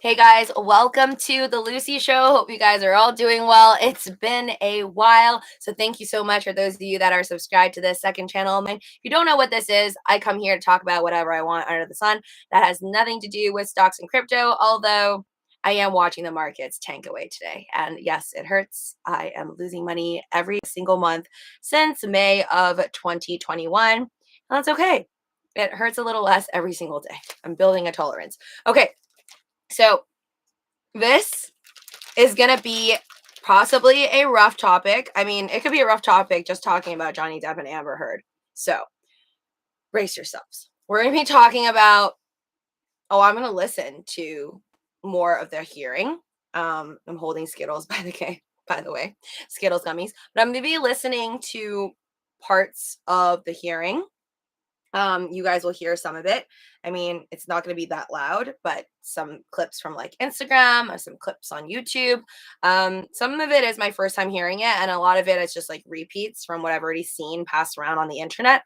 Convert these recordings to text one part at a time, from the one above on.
Hey guys, welcome to the Lucy Show. Hope you guys are all doing well. It's been a while, so thank you so much for those of you that are subscribed to this second channel. If you don't know what this is, I come here to talk about whatever I want under the sun. That has nothing to do with stocks and crypto, although I am watching the markets tank away today. And yes, it hurts. I am losing money every single month since May of 2021. And that's okay. It hurts a little less every single day. I'm building a tolerance. Okay. So this is going to be possibly a rough topic. I mean, it could be a rough topic just talking about Johnny Depp and Amber Heard. So brace yourselves. We're going to be talking about, I'm going to listen to more of their hearing. I'm holding Skittles, by the way, Skittles gummies. But I'm going to be listening to parts of the hearing. You guys will hear some of it. I mean, it's not going to be that loud, but some clips from like Instagram or some clips on YouTube. Some of it is my first time hearing it, and a lot of it is just like repeats from what I've already seen passed around on the internet.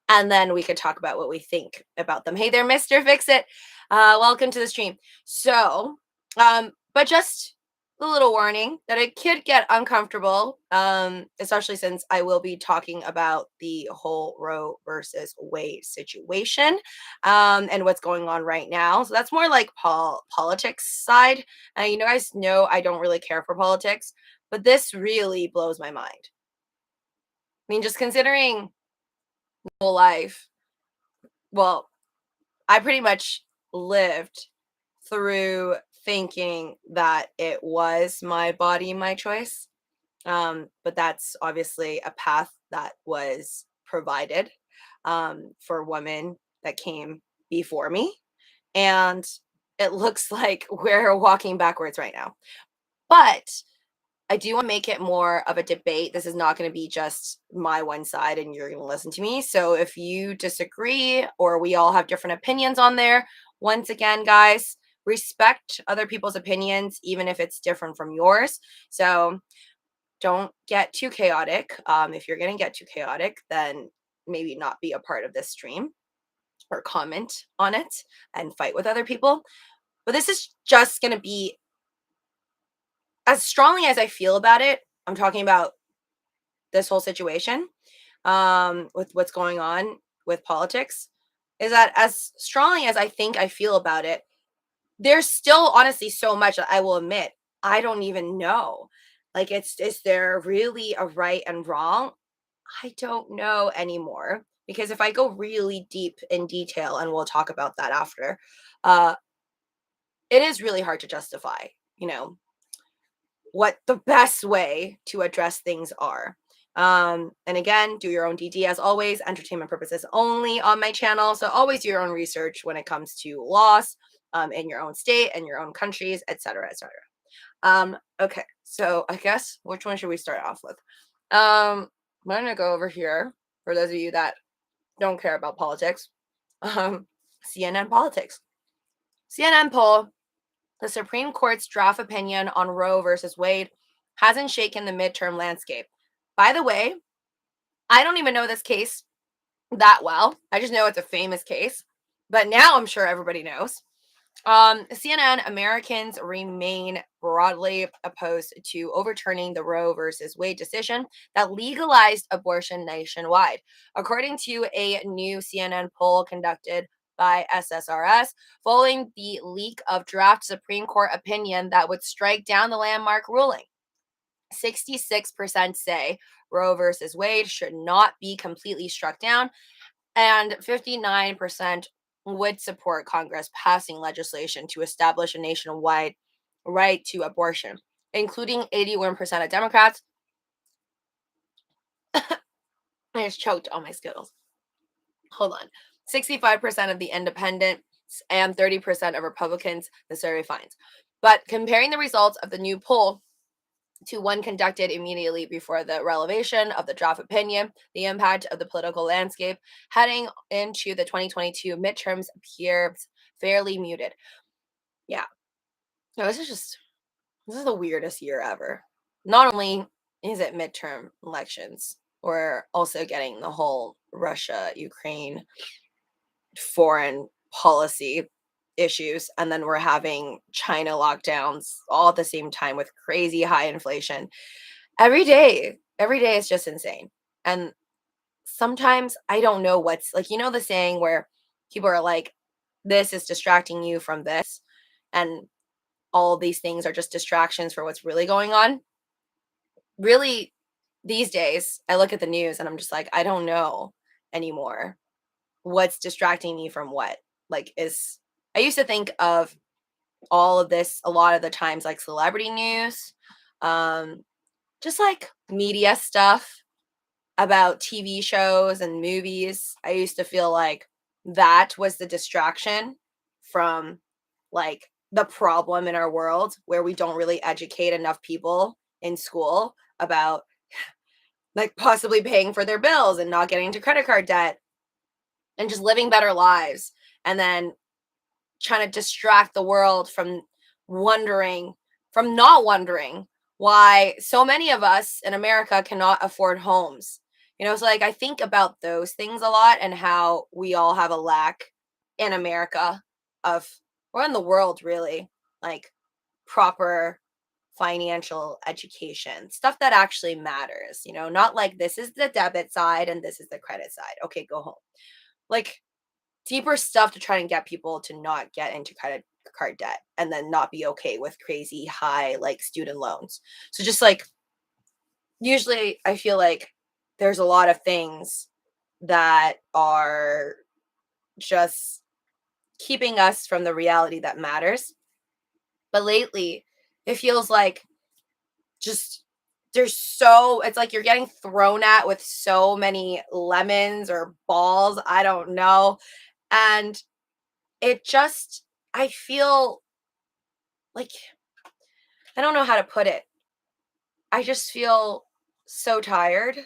And then we could talk about what we think about them. Hey there, Mr. Fix-It. Welcome to the stream. So, but just a little warning that it could get uncomfortable, especially since I will be talking about the whole Roe versus Wade situation and what's going on right now. So that's more like politics side. And you guys know I don't really care for politics, but this really blows my mind. I mean, just considering whole life, well, I pretty much lived through thinking that it was my body, my choice. But that's obviously a path that was provided for women that came before me. And it looks like we're walking backwards right now. But I do want to make it more of a debate. This is not going to be just my one side and you're going to listen to me. So if you disagree or we all have different opinions on there, once again, guys, respect other people's opinions, even if it's different from yours. So don't get too chaotic. If you're going to get too chaotic, then maybe not be a part of this stream or comment on it and fight with other people. But this is just going to be as strongly as I feel about it. I'm talking about this whole situation with what's going on with politics, is that as strongly as I think I feel about it, there's still honestly so much that I will admit I don't even know. Like, is there really a right and wrong? I don't know anymore, because if I go really deep in detail, and we'll talk about that after, it is really hard to justify, what the best way to address things are. And again, do your own DD as always, entertainment purposes only on my channel. So always do your own research when it comes to laws in your own state and your own countries, etc., etc. Okay, so I guess which one should we start off with? I'm gonna go over here for those of you that don't care about politics. CNN politics. CNN poll: the Supreme Court's draft opinion on Roe versus Wade hasn't shaken the midterm landscape. By the way, I don't even know this case that well. I just know it's a famous case, but now I'm sure everybody knows. CNN: Americans remain broadly opposed to overturning the Roe versus Wade decision that legalized abortion nationwide. According to a new CNN poll conducted by SSRS, following the leak of draft Supreme Court opinion that would strike down the landmark ruling, 66% say Roe versus Wade should not be completely struck down, and 59% would support Congress passing legislation to establish a nationwide right to abortion, including 81% of Democrats. I just choked on my Skittles. Hold on. 65% of the independents and 30% of Republicans, the survey finds. But comparing the results of the new poll to one conducted immediately before the revelation of the draft opinion, the impact of the political landscape heading into the 2022 midterms appears fairly muted. Yeah. No, this is the weirdest year ever. Not only is it midterm elections, we're also getting the whole Russia, Ukraine foreign policy issues, and then we're having China lockdowns all at the same time with crazy high inflation. Every day is just insane. And sometimes I don't know what's like, the saying where people are like, this is distracting you from this, and all these things are just distractions for what's really going on. Really, these days, I look at the news and I'm just like, I don't know anymore what's distracting me from what. Like, I used to think of all of this a lot of the times like celebrity news, um, just like media stuff about TV shows and movies. I used to feel like that was the distraction from like the problem in our world, where we don't really educate enough people in school about like possibly paying for their bills and not getting into credit card debt and just living better lives. And then trying to distract the world from not wondering why so many of us in America cannot afford homes. So like I think about those things a lot, and how we all have a lack in America of, or in the world really, like proper financial education, stuff that actually matters, not like this is the debit side and this is the credit side. Okay, go home. Like deeper stuff to try and get people to not get into credit card debt and then not be okay with crazy high like student loans. So just like usually I feel like there's a lot of things that are just keeping us from the reality that matters. But lately, it feels like just it's like you're getting thrown at with so many lemons or balls, I don't know. And it just, I feel like, I don't know how to put it. I just feel so tired.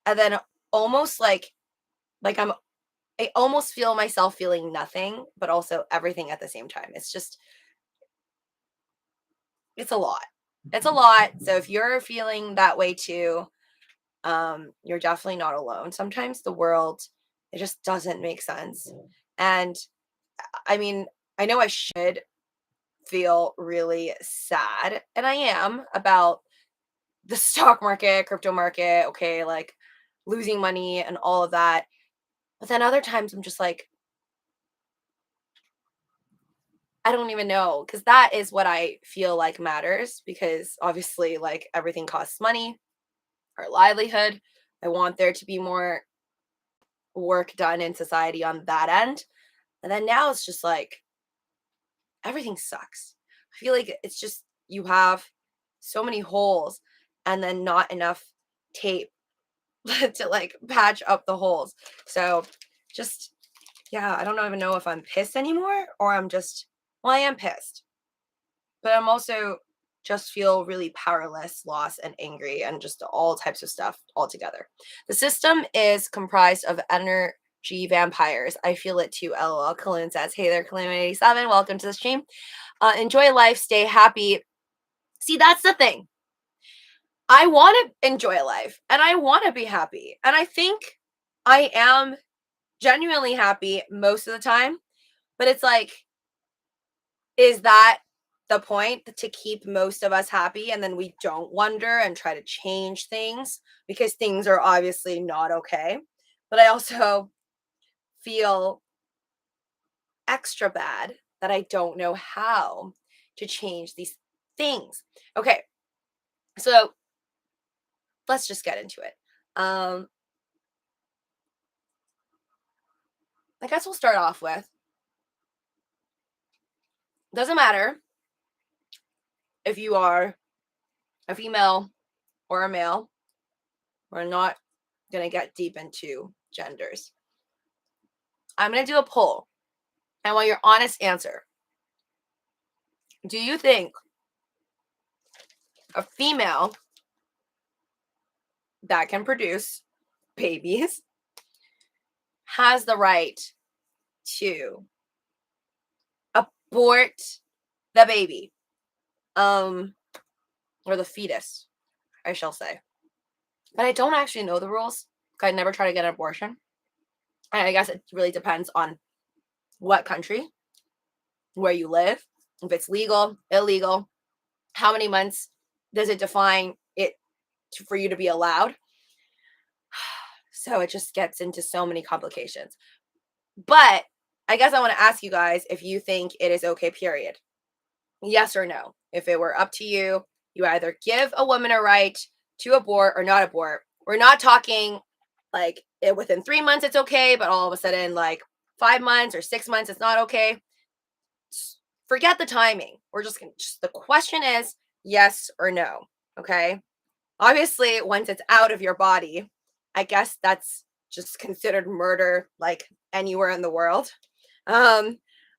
And then almost like I almost feel myself feeling nothing, but also everything at the same time. It's a lot. It's a lot. So if you're feeling that way too, you're definitely not alone. Sometimes the world, it just doesn't make sense. And I mean, I know I should feel really sad, and I am, about the stock market, crypto market, okay, like losing money and all of that. But then other times I'm just like, I don't even know, because that is what I feel like matters, because obviously like everything costs money, our livelihood. I want there to be more work done in society on that end. And then now it's just like everything sucks. I feel like it's just you have so many holes and then not enough tape to like patch up the holes. So just, yeah, I don't even know if I'm pissed anymore, or I'm just, well, I am pissed, but I'm also just feel really powerless, lost, and angry, and just all types of stuff all together. The system is comprised of energy vampires. I feel it too. LOL. Kalin says, hey there, Kalin87. Welcome to the stream. Enjoy life, stay happy. See, that's the thing. I want to enjoy life and I want to be happy. And I think I am genuinely happy most of the time. But it's like, is that the point, to keep most of us happy and then we don't wonder and try to change things because things are obviously not okay? But I also feel extra bad that I don't know how to change these things. Okay, so let's just get into it. I guess we'll start off with, doesn't matter if you are a female or a male. We're not going to get deep into genders. I'm going to do a poll. I want your honest answer. Do you think a female that can produce babies has the right to abort the baby? Or the fetus, I shall say. But I don't actually know the rules. I never try to get an abortion. And I guess it really depends on what country. where you live, if it's legal, illegal, how many months does it define it for you to be allowed? So it just gets into so many complications. But I guess I want to ask you guys if you think it is okay, period. Yes or no. If it were up to you, you either give a woman a right to abort or not abort. We're not talking like within 3 months it's okay, but all of a sudden, like 5 months or 6 months, it's not okay. Forget the timing. We're just gonna, just the question is yes or no. Okay. Obviously, once it's out of your body, I guess that's just considered murder like anywhere in the world. Um,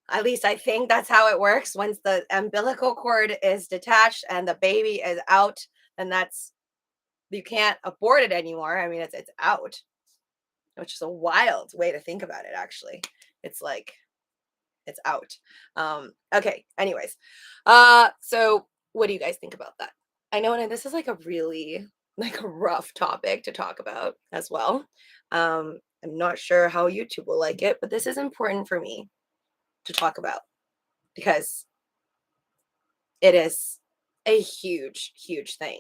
at least I think that's how it works. Once the umbilical cord is detached and the baby is out, then that's you can't abort it anymore. I mean, it's out, which is a wild way to think about it, actually. It's like it's out. Okay, anyways. So what do you guys think about that? I know, and this is like a really like a rough topic to talk about as well. I'm not sure how YouTube will like it, but this is important for me to talk about because it is a huge, huge thing.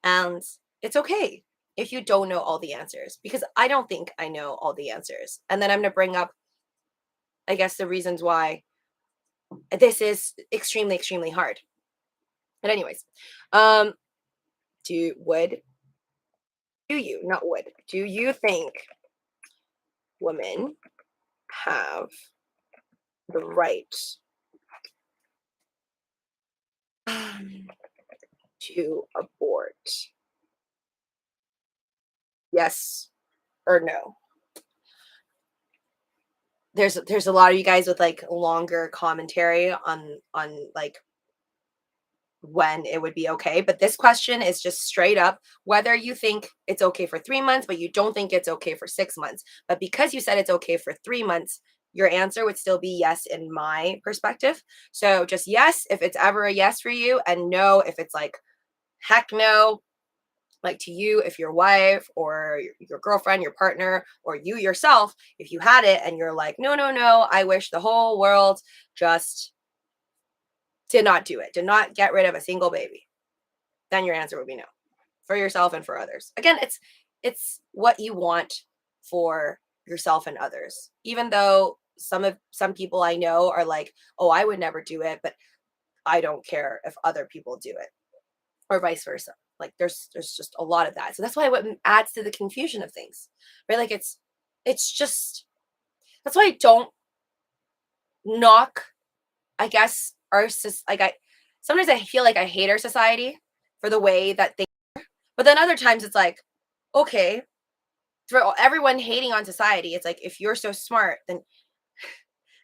And it's okay if you don't know all the answers because I don't think I know all the answers. And then I'm going to bring up, I guess, the reasons why this is extremely, extremely hard. But anyways, um, do you think women have the right um, to abort? Yes or no? There's a lot of you guys with like longer commentary on like when it would be okay, but this question is just straight up whether you think it's okay for 3 months but you don't think it's okay for 6 months. But because you said it's okay for 3 months, your answer would still be yes in my perspective. So just yes if it's ever a yes for you, and no if it's like heck no, like to you, if your wife or your girlfriend, your partner, or you yourself, if you had it and you're like, no, no, no, I wish the whole world just did not do it, did not get rid of a single baby, then your answer would be no for yourself and for others. Again, it's what you want for yourself and others. Even though some people I know are like, oh, I would never do it, but I don't care if other people do it, or vice versa. Like there's just a lot of that. So that's why what adds to the confusion of things, right? Like it's just that's why I don't knock, I guess, like I sometimes I feel like I hate our society for the way that they, but then other times it's like, okay, for everyone hating on society, it's like if you're so smart, then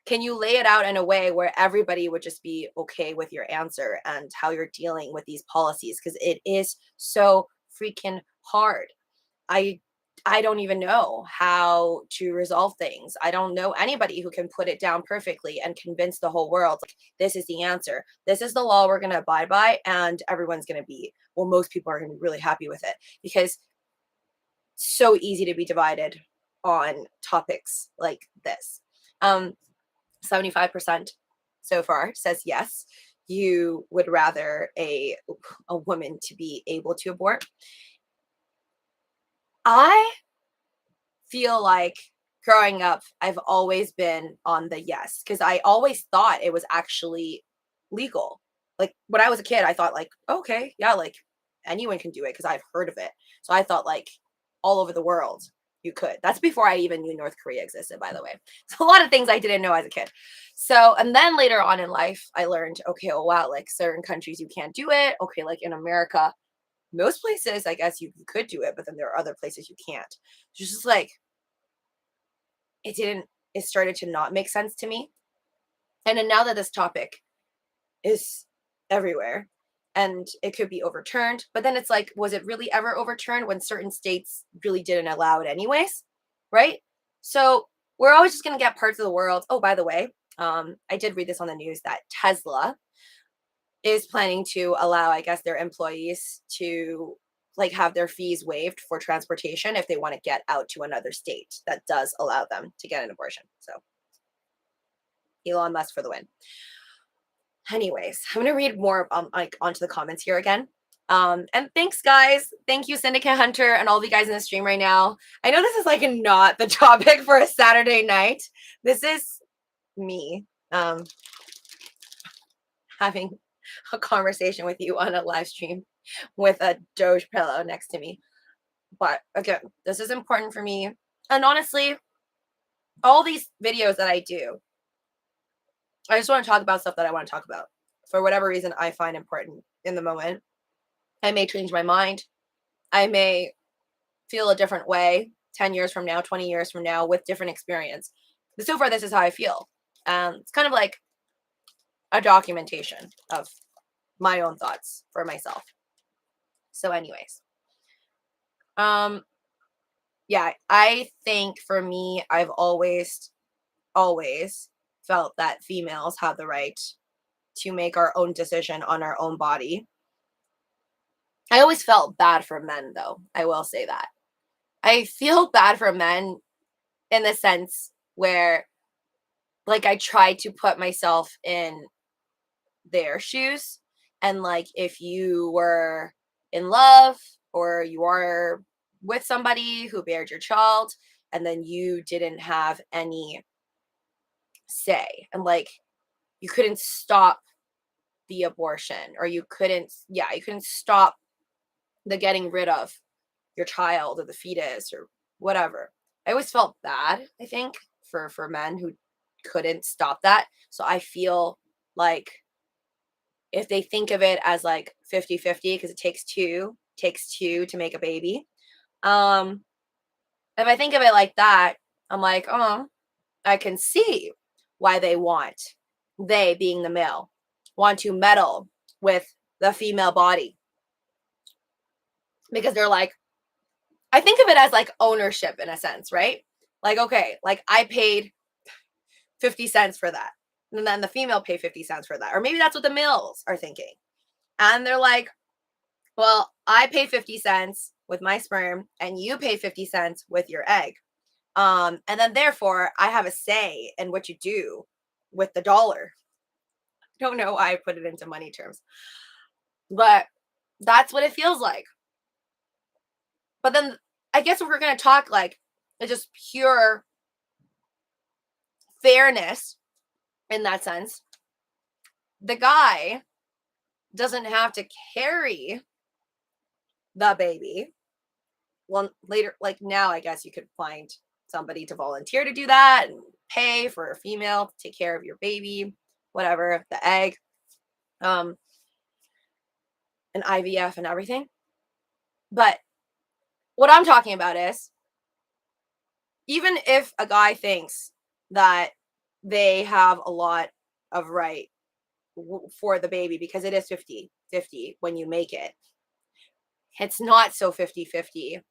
can you lay it out in a way where everybody would just be okay with your answer and how you're dealing with these policies? Because it is so freaking hard. I I don't even know how to resolve things. I don't know anybody who can put it down perfectly and convince the whole world like, this is the answer. This is the law we're going to abide by, and everyone's going to be, well, most people are going to be really happy with it because it's so easy to be divided on topics like this. 75% so far says yes, you would rather a woman to be able to abort. I feel like growing up, I've always been on the yes because I always thought it was actually legal. Like when I was a kid, I thought like, okay, yeah, like anyone can do it because I've heard of it. So I thought like all over the world you could. That's before I even knew North Korea existed, by the way. So a lot of things I didn't know as a kid. So and then later on in life, I learned, okay, oh wow, like certain countries you can't do it. Okay, like in America, most places I guess you could do it, but then there are other places you can't. It's just like it didn't it started to not make sense to me. And then now that this topic is everywhere and it could be overturned, but then it's like, was it really ever overturned when certain states really didn't allow it anyways? Right? So we're always just gonna get parts of the world. Oh, by the way, I did read this on the news that Tesla is planning to allow, I guess, their employees to like have their fees waived for transportation if they want to get out to another state that does allow them to get an abortion. So Elon Musk for the win. Anyways, I'm gonna read more like onto the comments here again. And thanks, guys. Thank you, Syndicate Hunter, and all of you guys in the stream right now. I know this is like not the topic for a Saturday night. This is me having a conversation with you on a live stream with a Doge pillow next to me. But again, this is important for me. And honestly, all these videos that I do, I just want to talk about stuff that I want to talk about for whatever reason I find important in the moment. I may change my mind. I may feel a different way 10 years from now, 20 years from now with different experience. But so far, this is how I feel. It's kind of like a documentation of my own thoughts for myself. So anyways, yeah, I think for me, I've always felt that females have the right to make our own decision on our own body. I always felt bad for men, though. I will say that. I feel bad for men in the sense where, like, I try to put myself in their shoes. And, like, if you were in love or you are with somebody who bared your child and then you didn't have any say, and, like, you couldn't stop the abortion, or you couldn't stop the getting rid of your child or the fetus or whatever. I always felt bad, I think, for men who couldn't stop that. So I feel like if they think of it as like 50-50, because it takes two to make a baby. If I think of it like that, I'm like, oh, I can see why they being the male, want to meddle with the female body. Because they're like, I think of it as like ownership in a sense, right? Like, okay, like I paid 50 cents for that. And then the female paid 50 cents for that. Or maybe that's what the males are thinking. And they're like, well, I pay 50 cents with my sperm and you pay 50 cents with your egg. And then therefore I have a say in what you do with the dollar. I don't know why I put it into money terms, but that's what it feels like. But then I guess if we're going to talk like it's just pure fairness in that sense, the guy doesn't have to carry the baby. Well, later, like now, I guess you could find somebody to volunteer to do that and pay for a female to take care of your baby, whatever, the egg, and IVF and everything. But what I'm talking about is, even if a guy thinks that they have a lot of right for the baby because it is 50-50 when you make it, it's not so 50-50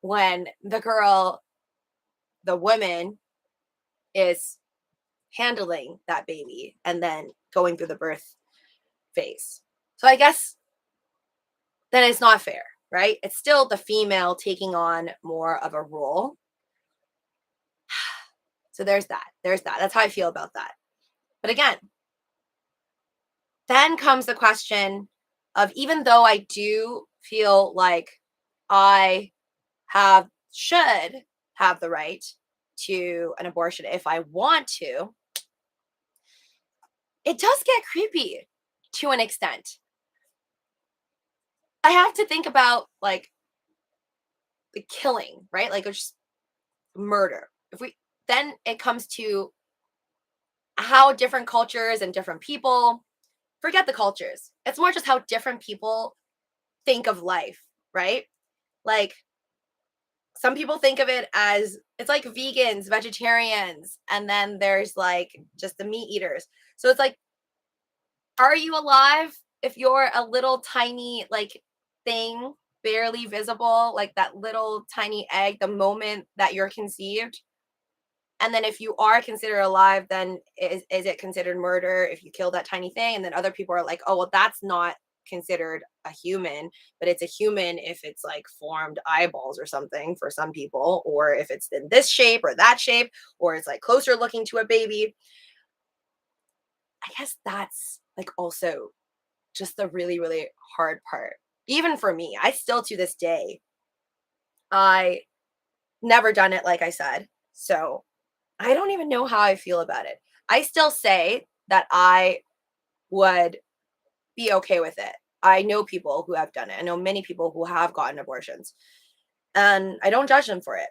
when the woman is handling that baby and then going through the birth phase. So I guess then it's not fair, right? It's still the female taking on more of a role. So there's that. That's how I feel about that. But again, then comes the question of, even though I do feel like I should have the right to an abortion if I want to, it does get creepy to an extent. I have to think about like the killing, right? Like just murder. Then it comes to how different cultures and different people, forget the cultures. It's more just how different people think of life, right? Like some people think of it as it's like vegans, vegetarians, and then there's like just the meat eaters. So it's like, are you alive if you're a little tiny like thing, barely visible, like that little tiny egg the moment that you're conceived? And then if you are considered alive, then is it considered murder if you kill that tiny thing? And then other people are like, oh, well, that's not considered a human, but it's a human if it's like formed eyeballs or something for some people, or if it's in this shape or that shape, or it's like closer looking to a baby. I guess that's like also just the really, really hard part. Even for me, I still to this day, I never done it, like I said. So I don't even know how I feel about it. I still say that I would be okay with it. I know people who have done it. I know many people who have gotten abortions, and I don't judge them for it.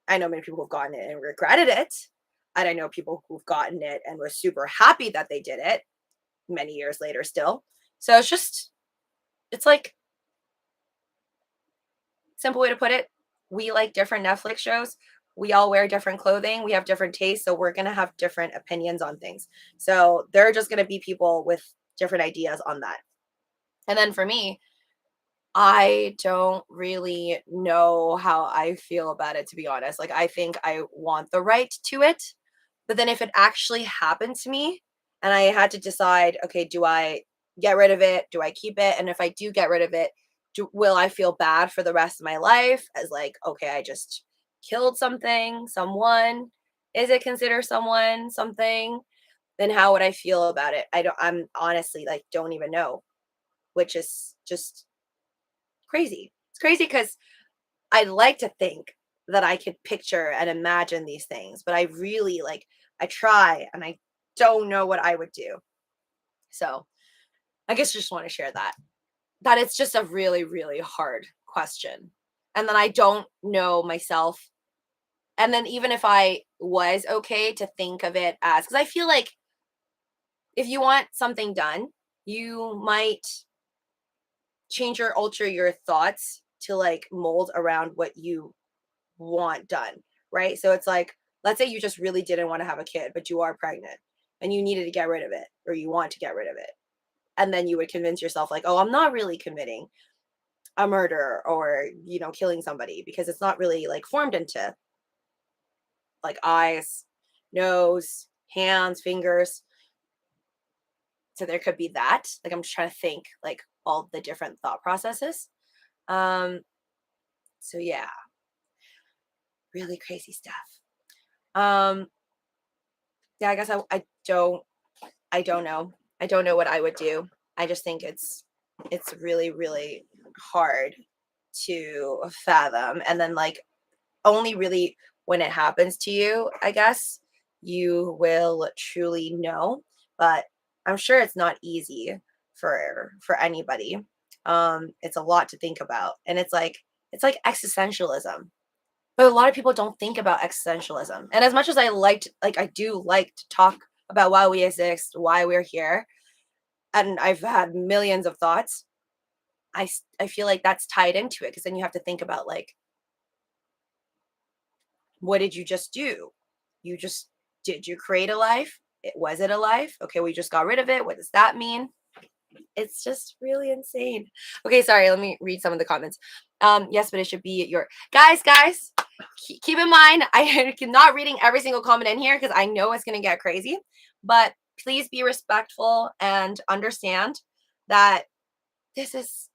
I know many people who've gotten it and regretted it. And I know people who've gotten it and were super happy that they did it many years later still. So it's like, simple way to put it, we like different Netflix shows. We all wear different clothing. We have different tastes. So we're going to have different opinions on things. So there are just going to be people with different ideas on that. And then for me, I don't really know how I feel about it, to be honest. Like, I think I want the right to it. But then if it actually happened to me and I had to decide, okay, do I get rid of it? Do I keep it? And if I do get rid of it, will I feel bad for the rest of my life as like, okay, I just killed someone? Is it considered something? Then how would I feel about it? I'm honestly like, don't even know, which is just crazy. It's crazy because I'd like to think that I could picture and imagine these things, but I really like, I try and I don't know what I would do. So I guess I just want to share that it's just a really, really hard question. And then I don't know myself. And then even if I was okay to think of it as, because I feel like if you want something done, you might change or alter your thoughts to like mold around what you want done, right? So it's like, let's say you just really didn't want to have a kid, but you are pregnant and you needed to get rid of it, or you want to get rid of it. And then you would convince yourself, like, oh, I'm not really committing a murder or, killing somebody, because it's not really like formed into like eyes, nose, hands, fingers. So there could be that. Like, I'm just trying to think like all the different thought processes. Um, so yeah, really crazy stuff. Yeah, I guess I don't know. I don't know what I would do. I just think it's really, really hard to fathom. And then like only really when it happens to you, I guess, you will truly know. But I'm sure it's not easy for anybody. It's a lot to think about. And it's like existentialism. But a lot of people don't think about existentialism. And as much as I do like to talk about why we exist, why we're here, and I've had millions of thoughts, I feel like that's tied into it, because then you have to think about like, what did you just do? Did you create a life? Was it a life? Okay, we just got rid of it. What does that mean? It's just really insane. Okay, sorry, let me read some of the comments. Yes, but it should be your guys, keep in mind, I am not reading every single comment in here because I know it's going to get crazy, but please be respectful and understand that this is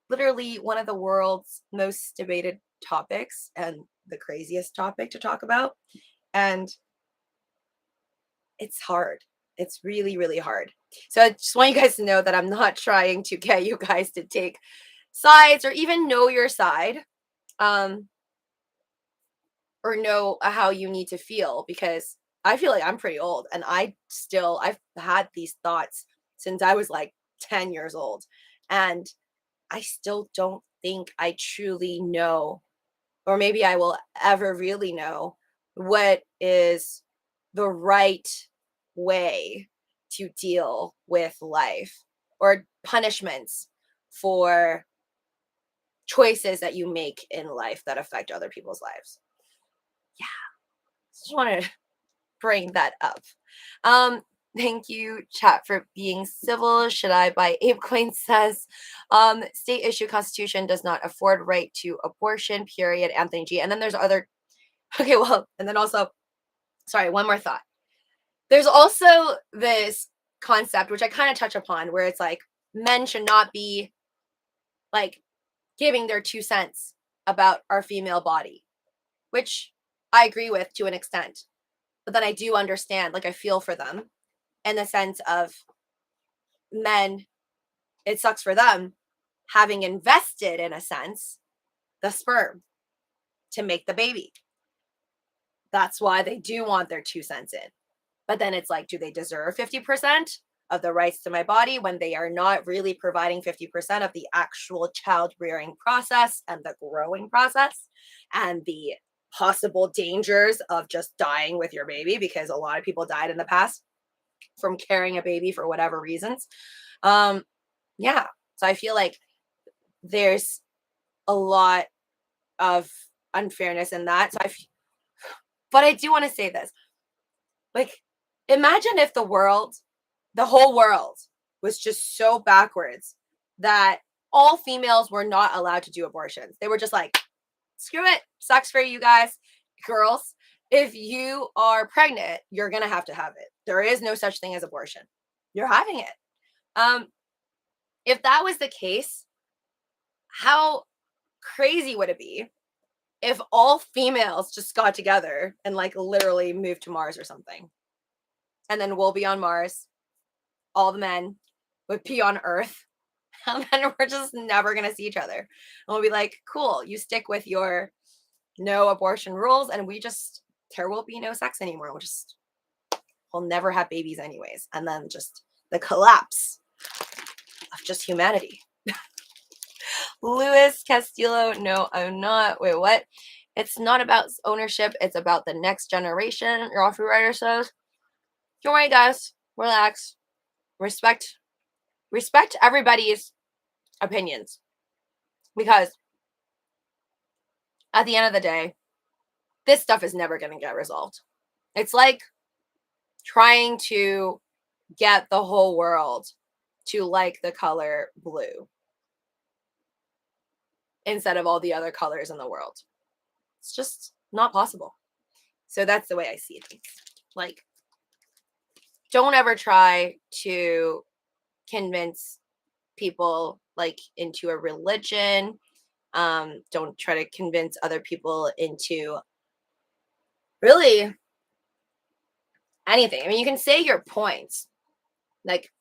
literally one of the world's most debated topics and the craziest topic to talk about. And it's hard. It's really, really hard. So I just want you guys to know that I'm not trying to get you guys to take sides or even know your side. Or know how you need to feel, because I feel like I'm pretty old and I've had these thoughts since I was like 10 years old, and I still don't think I truly know, or maybe I will ever really know, what is the right way to deal with life, or punishments for choices that you make in life that affect other people's lives. Yeah, just want to bring that up. Thank you, chat, for being civil. Should I buy ApeCoin? Says, state issue constitution does not afford right to abortion, period. Anthony G. And then there's other, okay, well, and then also, sorry, one more thought. There's also this concept, which I kind of touch upon, where it's like men should not be like giving their 2 cents about our female body, which I agree with to an extent. But then I do understand, like, I feel for them. in the sense of men, it sucks for them having invested, in a sense, the sperm to make the baby. That's why they do want their 2 cents in. But then it's like, do they deserve 50% of the rights to my body when they are not really providing 50% of the actual child rearing process and the growing process and the possible dangers of just dying with your baby? Because a lot of people died in the past from carrying a baby for whatever reasons. Yeah. So I feel like there's a lot of unfairness in that. But I do want to say this. Like, imagine if the whole world was just so backwards that all females were not allowed to do abortions. They were just like, screw it. Sucks for you guys. Girls, if you are pregnant, you're going to have it. There is no such thing as abortion. You're having it. If that was the case, how crazy would it be if all females just got together and like literally moved to Mars or something? And then we'll be on Mars. All the men would be on Earth. And then we're just never going to see each other. And we'll be like, cool, you stick with your no abortion rules. And there will be no sex anymore. We'll never have babies anyways. And then just the collapse of just humanity. Luis Castillo, no, I'm not. Wait, what? It's not about ownership. It's about the next generation. Your free writer says, don't worry, guys. Relax. Respect everybody's opinions. Because at the end of the day, this stuff is never going to get resolved. It's like trying to get the whole world to like the color blue instead of all the other colors in the world. It's just not possible. So that's the way I see it. Like, don't ever try to convince people like into a religion. Don't try to convince other people into really anything. I mean, you can say your points, like,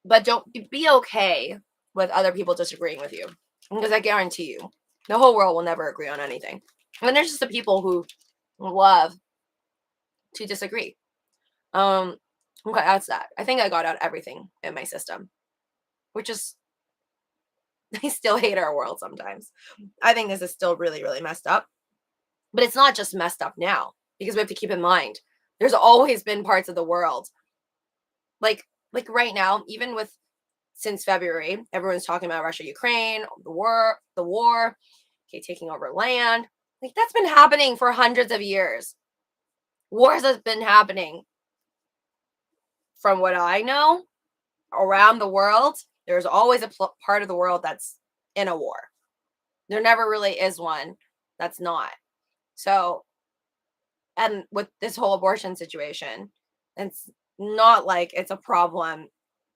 but don't be okay with other people disagreeing with you, because I guarantee you, the whole world will never agree on anything. And there's just the people who love to disagree. Okay, that's that. I think I got out everything in my system, which is, I still hate our world sometimes. I think this is still really, really messed up. But it's not just messed up now, because we have to keep in mind, there's always been parts of the world. Like right now, even since February, everyone's talking about Russia, Ukraine, the war, okay, taking over land. Like, that's been happening for hundreds of years. Wars have been happening, from what I know, around the world. There's always a part of the world that's in a war. There never really is one that's not. So, and with this whole abortion situation, it's not like it's a problem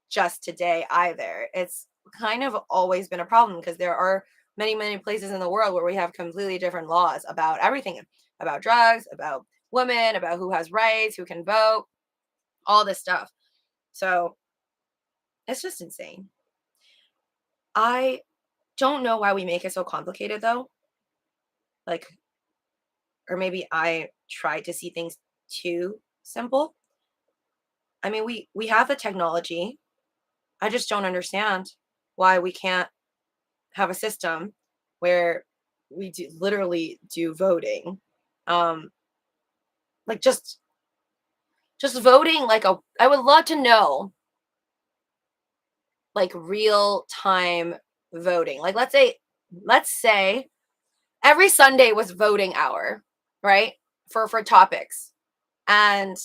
just today either. It's kind of always been a problem, because there are many, many places in the world where we have completely different laws about everything, about drugs, about women, about who has rights, who can vote, all this stuff. So it's just insane. I don't know why we make it so complicated, though. Like, or maybe I try to see things too simple. I mean, we have the technology. I just don't understand why we can't have a system where we literally do voting. Like, just voting, like, I would love to know, like, real time voting. Like, let's say every Sunday was voting hour, right? For topics. And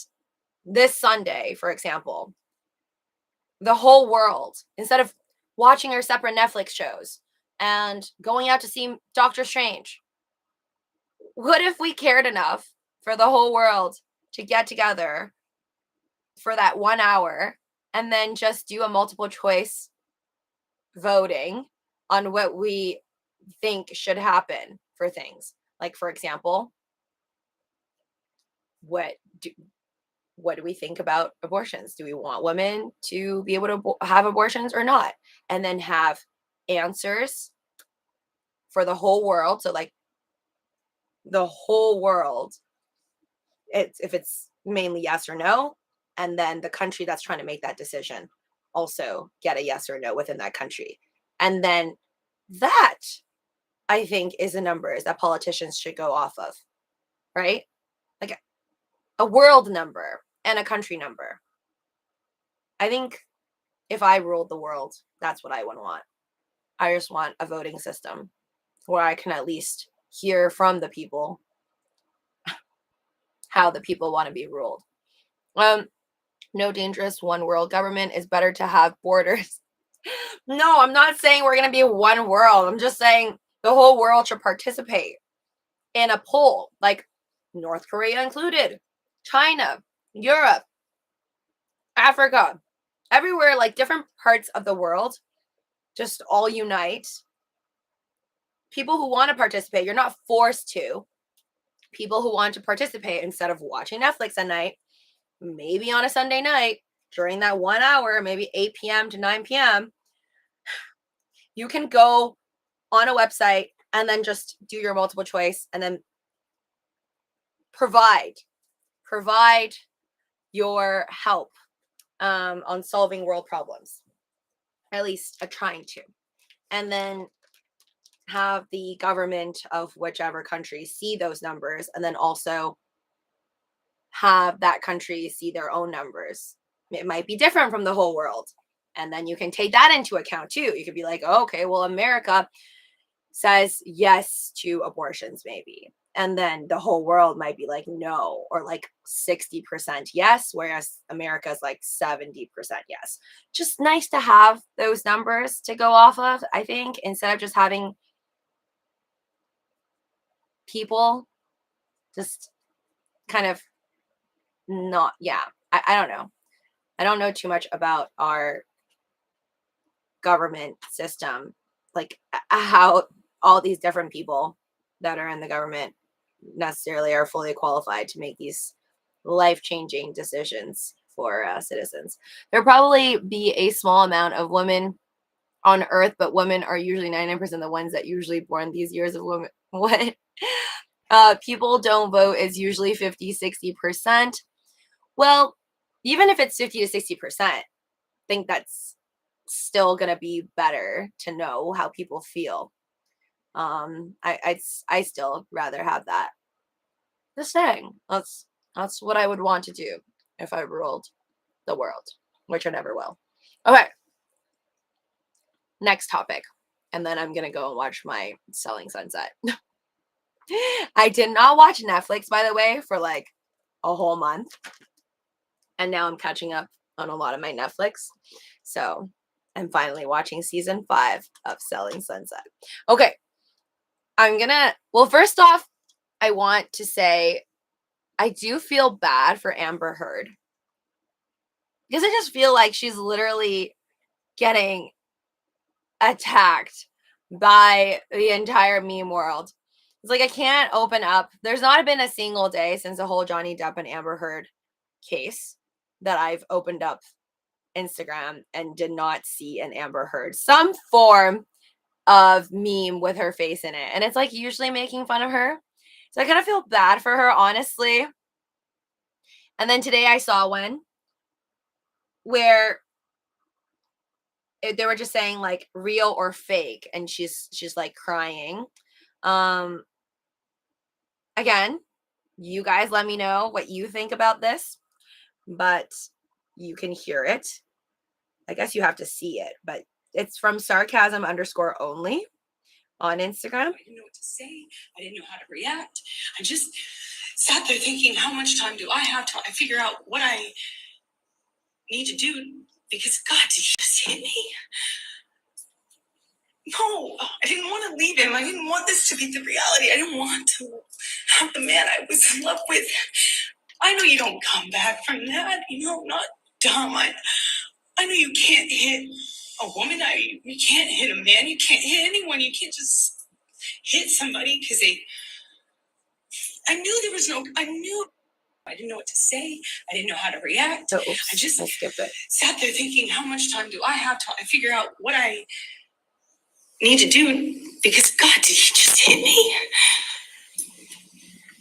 this Sunday, for example, the whole world, instead of watching our separate Netflix shows and going out to see Doctor Strange, what if we cared enough for the whole world to get together for that 1 hour and then just do a multiple choice voting on what we think should happen for things? Like, for example, what do we think about abortions? Do we want women to be able to have abortions or not? And then have answers for the whole world. So like the whole world, if it's mainly yes or no, and then the country that's trying to make that decision also get a yes or no within that country. And then that, I think, is the numbers that politicians should go off of, right? Like a world number and a country number. I think if I ruled the world, that's what I would want. I just want a voting system where I can at least hear from the people how the people want to be ruled. No dangerous one world government is better to have borders. No, I'm not saying we're going to be one world. I'm just saying the whole world should participate in a poll, like North Korea included, China, Europe, Africa, everywhere, like different parts of the world, just all unite. People who want to participate, you're not forced to. People who want to participate instead of watching Netflix at night, maybe on a Sunday night during that 1 hour, maybe 8 p.m. to 9 p.m., you can go on a website and then just do your multiple choice and then provide your help on solving world problems, at least trying to. And then have the government of whichever country see those numbers and then also have that country see their own numbers. It might be different from the whole world. And then you can take that into account too. You could be like, oh, okay, well, America says yes to abortions, maybe. And then the whole world might be like, no, or like 60% yes, whereas America's like 70% yes. Just nice to have those numbers to go off of, I think, instead of just having people just kind of not, yeah. I don't know. I don't know too much about our government system, like how all these different people that are in the government necessarily are fully qualified to make these life-changing decisions for citizens. There'll probably be a small amount of women on Earth, but women are usually 99% the ones that usually born these years of women. What? People don't vote is usually 50-60%. Well, even if it's 50 to 60%, I think that's still gonna be better to know how people feel. I still rather have that. Just saying, that's what I would want to do if I ruled the world, which I never will. Okay, next topic, and then I'm gonna go and watch my Selling Sunset. I did not watch Netflix, by the way, for like a whole month, and now I'm catching up on a lot of my Netflix. So I'm finally watching season 5 of Selling Sunset. Okay, well, first off, I want to say I do feel bad for Amber Heard because I just feel like she's literally getting attacked by the entire meme world. It's like I can't open up. There's not been a single day since the whole Johnny Depp and Amber Heard case that I've opened up Instagram and did not see an Amber Heard, some form of meme with her face in it. And it's like usually making fun of her. So I kind of feel bad for her, honestly. And then today I saw one where they were just saying like real or fake, and she's like crying. Again, you guys let me know what you think about this, but you can hear it. I guess you have to see it, but it's from sarcasm_only on Instagram. I didn't know what to say. I didn't know how to react. I just sat there thinking, how much time do I have till I figure out what I need to do? Because God, did you just hit me? No, I didn't want to leave him. I didn't want this to be the reality. I didn't want to have the man I was in love with. I know you don't come back from that. I'm not dumb. I know you can't hit a woman. You can't hit a man. You can't hit anyone. You can't just hit somebody because I knew there was no, I knew I didn't know what to say. I didn't know how to react. Oh, oops, I just skipped it. sat there thinking, how much time do I have to figure out what I need to do? Because God, did he just hit me?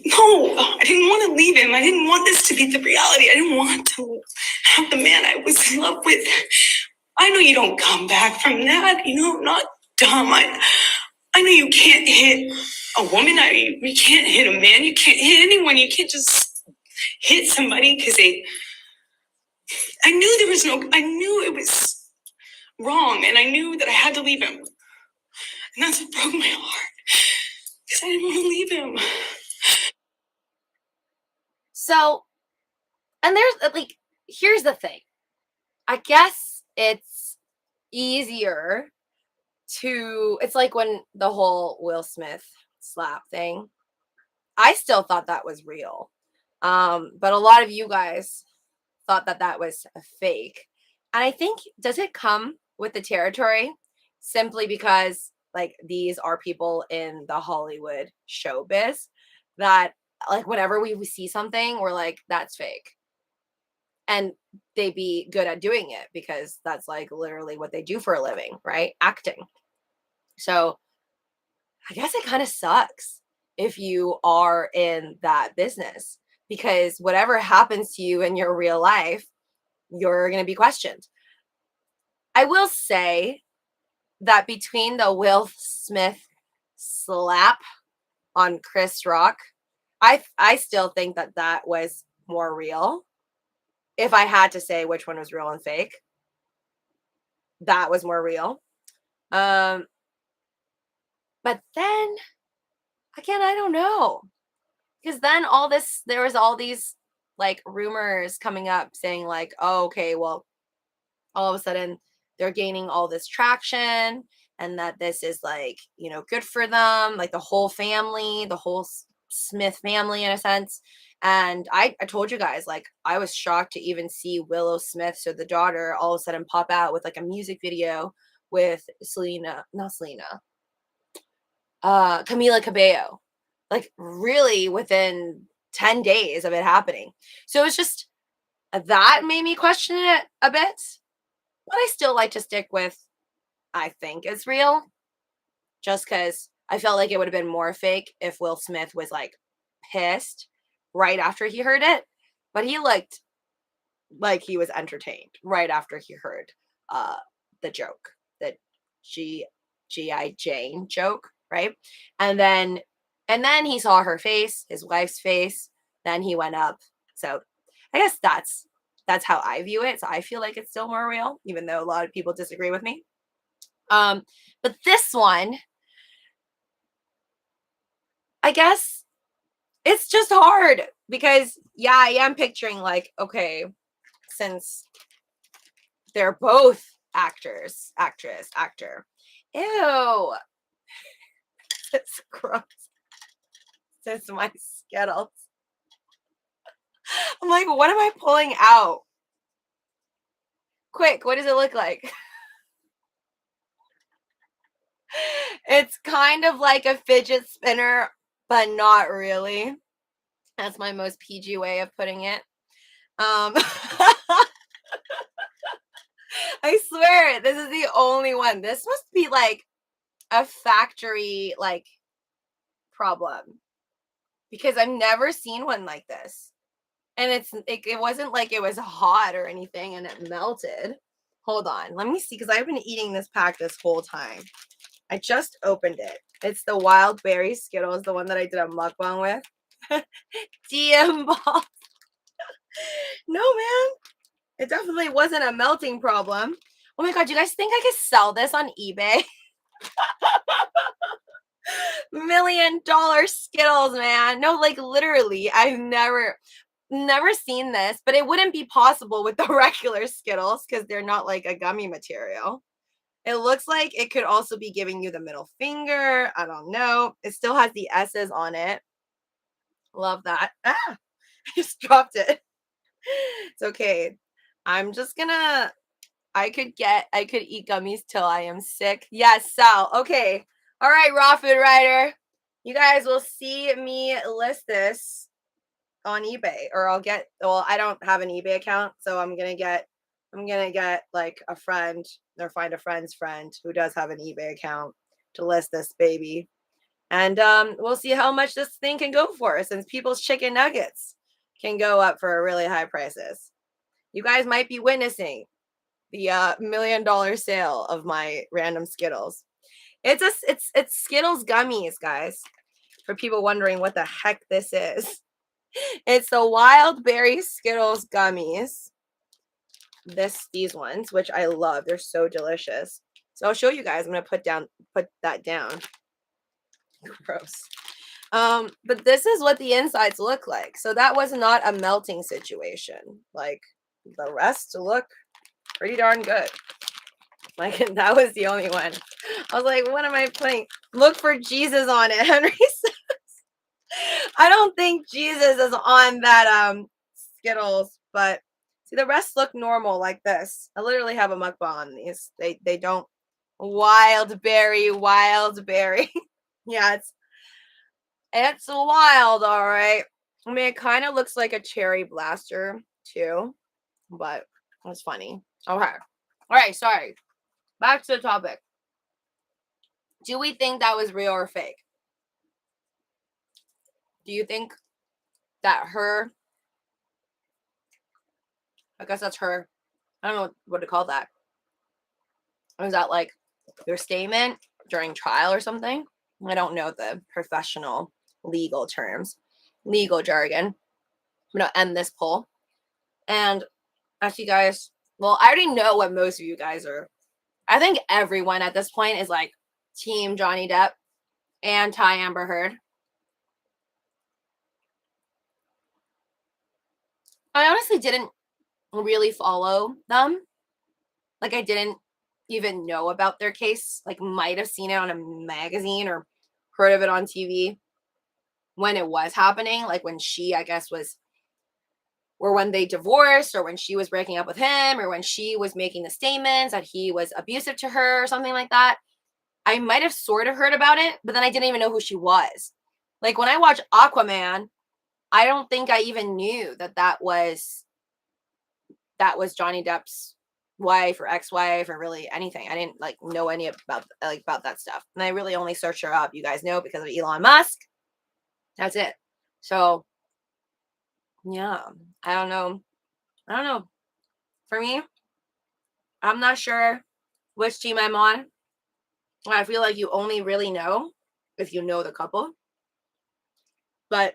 No, I didn't want to leave him. I didn't want this to be the reality. I didn't want to have the man I was in love with. I know you don't come back from that. I'm not dumb. I know you can't hit a woman. You can't hit a man. You can't hit anyone. You can't just hit somebody because I knew it was wrong, and I knew that I had to leave him. And that's what broke my heart, because I didn't want to leave him. So, and here's the thing. I guess it's easier it's like when the whole Will Smith slap thing, I still thought that was real. But a lot of you guys thought that was a fake. And I think, does it come with the territory simply because like these are people in the Hollywood showbiz that like whenever we see something, we're like, that's fake. And they be good at doing it because that's like literally what they do for a living, right? Acting. So I guess it kind of sucks if you are in that business because whatever happens to you in your real life, you're going to be questioned. I will say that between the Will Smith slap on Chris Rock, I still think that was more real. If I had to say which one was real and fake, that was more real. But then again, I don't know. Because then there was all these like rumors coming up saying like, oh, okay, well, all of a sudden they're gaining all this traction and that this is like, good for them, like the whole family, the whole Smith family in a sense. And I told you guys, like, I was shocked to even see Willow Smith, so the daughter, all of a sudden pop out with like a music video with Camila Cabello, like really within 10 days of it happening. So it's just that made me question it a bit, but I still like to stick with, I think it's real, just because I felt like it would have been more fake if Will Smith was like pissed right after he heard it, but he looked like he was entertained right after he heard the joke, the G.I. Jane joke, right? And then he saw her face, his wife's face, then he went up. So I guess that's how I view it. So I feel like it's still more real, even though a lot of people disagree with me. But this one, I guess it's just hard because, yeah, I am picturing like, okay, since they're both actor. Ew. It's gross. It's my Skittles. I'm like, what am I pulling out? Quick, what does it look like? It's kind of like a fidget spinner, but not really. That's my most PG way of putting it. I swear, this is the only one. This must be like a factory like problem because I've never seen one like this. And it wasn't like it was hot or anything and it melted. Hold on, let me see, because I've been eating this pack this whole time. I just opened it. It's the wild berry Skittles, the one that I did a mukbang with. DM balls. No, man. It definitely wasn't a melting problem. Oh my God, you guys think I could sell this on eBay? $1 million Skittles, man. No, like literally, I've never seen this, but it wouldn't be possible with the regular Skittles because they're not like a gummy material. It looks like it could also be giving you the middle finger. I don't know. It still has the S's on it. Love that. Ah, I just dropped it. It's okay. I'm just gonna, I could eat gummies till I am sick. Yes, Sal. Okay. All right, Raw Food Writer. You guys will see me list this on eBay, or I'll get, well, I don't have an eBay account, so I'm gonna get like a friend, or find a friend's friend who does have an eBay account to list this baby. And we'll see how much this thing can go for, since people's chicken nuggets can go up for really high prices. You guys might be witnessing the $1 million sale of my random Skittles. It's Skittles gummies, guys. For people wondering what the heck this is, it's the wild berry Skittles gummies. These ones, which I love. They're so delicious. So I'll show you guys. I'm gonna put that down. Gross. But this is what the insides look like. So that was not a melting situation. Like, the rest look pretty darn good. Like, that was the only one. I was like, what am I putting? Look for Jesus on it, Henry says. I don't think Jesus is on that Skittles, but see, the rest look normal like this. I literally have a mukbang on these. They don't. Wild berry. Yeah, it's wild, all right. I mean, it kind of looks like a cherry blaster too, but it's funny. Okay. All right, sorry. Back to the topic. Do we think that was real or fake? Do you think that her, I guess that's her, I don't know what to call that. Is that like their statement during trial or something? I don't know the professional legal terms, legal jargon. I'm going to end this poll. And ask you guys, well, I already know what most of you guys are. I think everyone at this point is like team Johnny Depp, anti Amber Heard. I honestly didn't really follow them. Like, I didn't even know about their case. Like, might have seen it on a magazine or heard of it on TV when it was happening. Like, when she, I guess, was, or when they divorced, or when she was breaking up with him, or when she was making the statements that he was abusive to her or something like that. I might have sort of heard about it, but then I didn't even know who she was. Like, when I watched Aquaman, I don't think I even knew that was Johnny Depp's wife or ex-wife or really anything. I didn't like know any about that stuff. And I really only searched her up, you guys know, because of Elon Musk. That's it. So yeah, I don't know. For me, I'm not sure which team I'm on. I feel like you only really know if you know the couple. But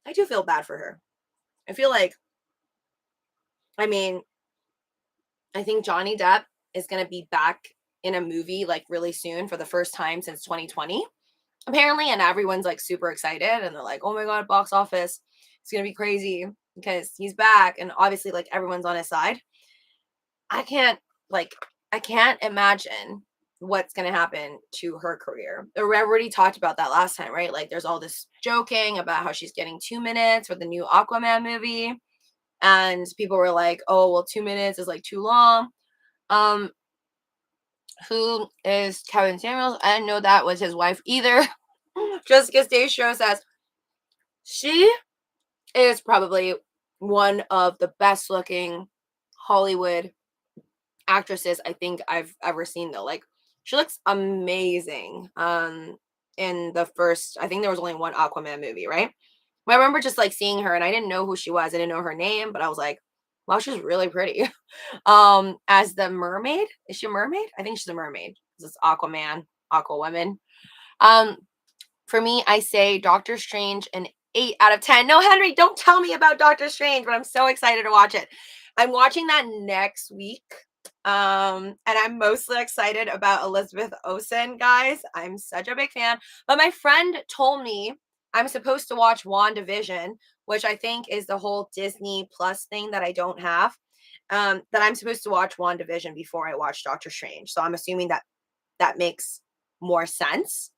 I do feel bad for her. I feel like, I mean, I think Johnny Depp is going to be back in a movie like really soon for the first time since 2020, apparently. And everyone's like super excited and they're like, oh my God, box office. It's going to be crazy because he's back. And obviously, like, everyone's on his side. I can't imagine what's going to happen to her career. We already talked about that last time, right? Like, there's all this joking about how she's getting 2 minutes for the new Aquaman movie. And people were like, oh, well, 2 minutes is like too long. Who is Kevin Samuels? I didn't know that was his wife either. Jessica Stage Show says she is probably one of the best looking Hollywood actresses I think I've ever seen, though. Like, she looks amazing. In the first, I think there was only one Aquaman movie, right? But I remember just like seeing her and I didn't know who she was. I didn't know her name, but I was like, wow, she's really pretty. As the mermaid, is she a mermaid? I think she's a mermaid. This is Aquaman, Aquawoman. For me, I say Doctor Strange an 8 out of 10. No, Henry, don't tell me about Doctor Strange, but I'm so excited to watch it. I'm watching that next week. And I'm mostly excited about Elizabeth Olsen, guys. I'm such a big fan. But my friend told me I'm supposed to watch WandaVision, which I think is the whole Disney Plus thing that I don't have. That I'm supposed to watch WandaVision before I watch Doctor Strange. So I'm assuming that makes more sense.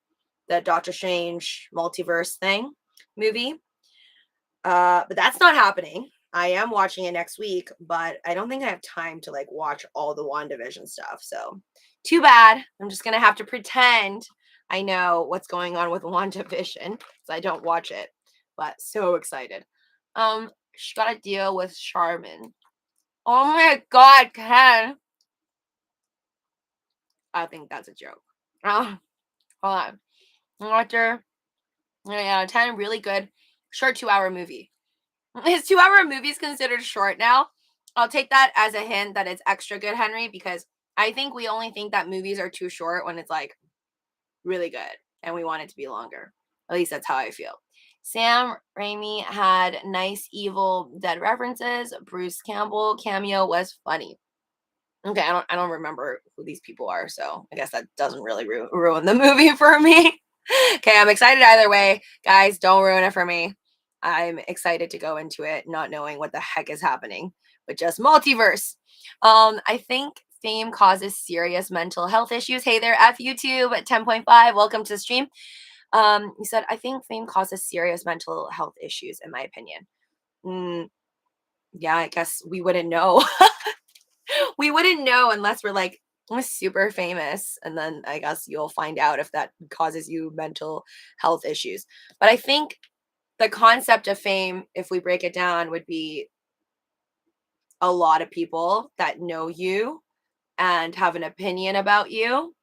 The Doctor Strange multiverse thing movie. But that's not happening. I am watching it next week, but I don't think I have time to like watch all the WandaVision stuff. So too bad. I'm just gonna have to pretend I know what's going on with WandaVision because I don't watch it. But so excited. She got to deal with Charmin. Oh my God, Ken. I think that's a joke. Hold on. After 10, really good, short 2-hour movie. Is 2-hour movies considered short now? I'll take that as a hint that it's extra good, Henry, because I think we only think that movies are too short when it's like really good and we want it to be longer. At least that's how I feel. Sam Raimi had nice Evil Dead references. Bruce Campbell cameo was funny. Okay, I don't remember who these people are, so I guess that doesn't really ruin the movie for me. Okay, I'm excited either way. Guys, don't ruin it for me. I'm excited to go into it not knowing what the heck is happening, but just multiverse. I think fame causes serious mental health issues. Hey there, F YouTube at 10.5. Welcome to the stream. You said, I think fame causes serious mental health issues, in my opinion. Yeah, I guess we wouldn't know. We wouldn't know unless we're like super famous. And then I guess you'll find out if that causes you mental health issues. But I think the concept of fame, if we break it down, would be a lot of people that know you and have an opinion about you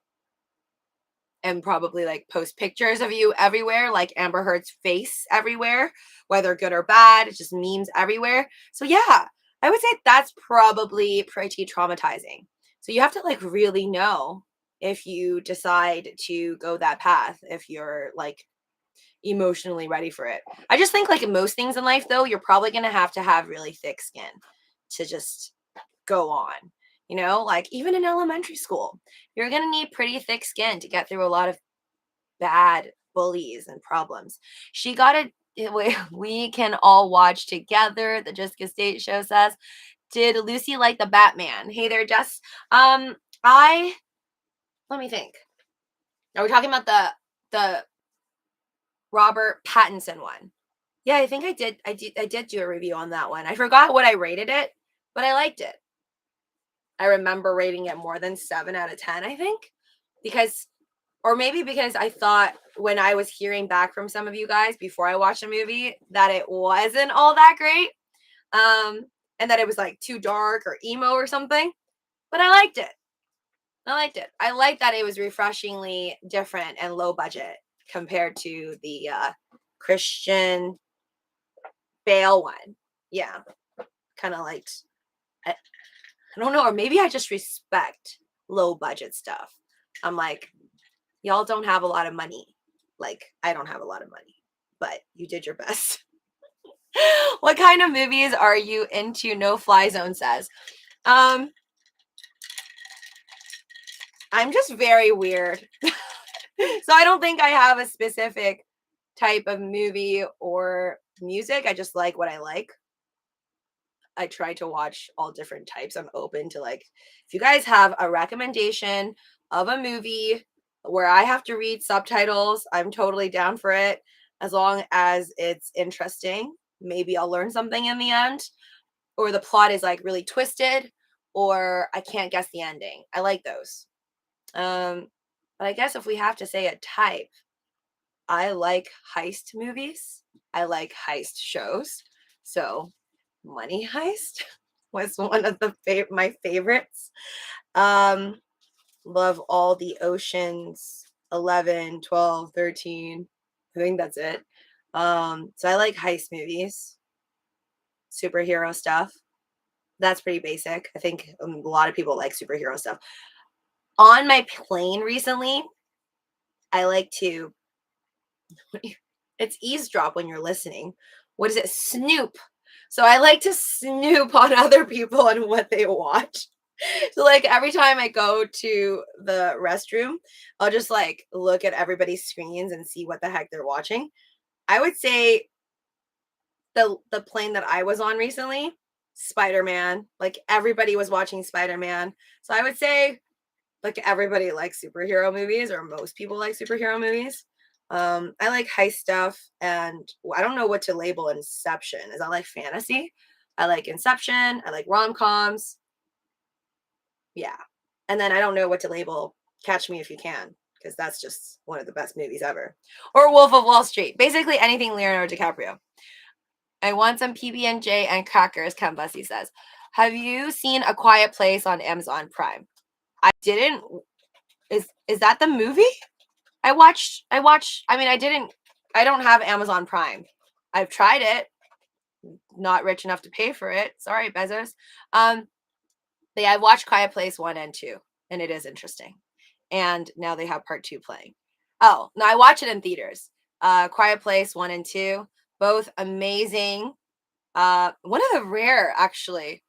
and probably like post pictures of you everywhere, like Amber Heard's face everywhere, whether good or bad, it's just memes everywhere. So yeah, I would say that's probably pretty traumatizing. So you have to like really know if you decide to go that path, if you're like emotionally ready for it. I just think like in most things in life though, you're probably going to have really thick skin to just go on. You know, like even in elementary school, you're going to need pretty thick skin to get through a lot of bad bullies and problems. She got it. We can all watch together. The Jessica State show says, did Lucy like the Batman? Hey there, Jess. Let me think. Are we talking about the Robert Pattinson one? Yeah, I think I did. I did do a review on that one. I forgot what I rated it, but I liked it. I remember rating it more than 7 out of 10, I think, because, or maybe because I thought when I was hearing back from some of you guys before I watched a movie that it wasn't all that great, and that it was like too dark or emo or something, but I liked it. I liked that it was refreshingly different and low budget compared to the Christian Bale one. Yeah, kind of liked. I don't know, or maybe I just respect low budget stuff. I'm like, y'all don't have a lot of money. Like, I don't have a lot of money, but you did your best. What kind of movies are you into? No Fly Zone says. I'm just very weird. So I don't think I have a specific type of movie or music. I just like what I like. I try to watch all different types. I'm open to like, if you guys have a recommendation of a movie where I have to read subtitles, I'm totally down for it. As long as it's interesting, maybe I'll learn something in the end, or the plot is like really twisted, or I can't guess the ending. I like those. But I guess if we have to say a type, I like heist movies. I like heist shows. So Money Heist was one of my favorites. Love all the Oceans 11, 12, 13. I think that's it. So I like heist movies, superhero stuff. That's pretty basic. I think a lot of people like superhero stuff. On my plane recently, I like to, it's eavesdrop when you're listening. What is it? Snoop. So I like to snoop on other people and what they watch. So like every time I go to the restroom, I'll just like look at everybody's screens and see what the heck they're watching. I would say the plane that I was on recently, Spider-Man, like everybody was watching Spider-Man. So I would say like everybody likes superhero movies, or most people like superhero movies. I like heist stuff, and I don't know what to label Inception. Is that like fantasy? I like Inception. I like rom-coms. Yeah. And then I don't know what to label Catch Me If You Can, because that's just one of the best movies ever. Or Wolf of Wall Street. Basically anything Leonardo DiCaprio. I want some PB&J and crackers, Ken Bussy says. Have you seen A Quiet Place on Amazon Prime? I didn't. Is that the movie? I don't have Amazon Prime. I've tried it. Not rich enough to pay for it. Sorry, Bezos. But yeah, I've watched Quiet Place 1 and 2, and it is interesting. And now they have part 2 playing. Oh, no, I watch it in theaters. Quiet Place 1 and 2, both amazing. One of the rare, actually,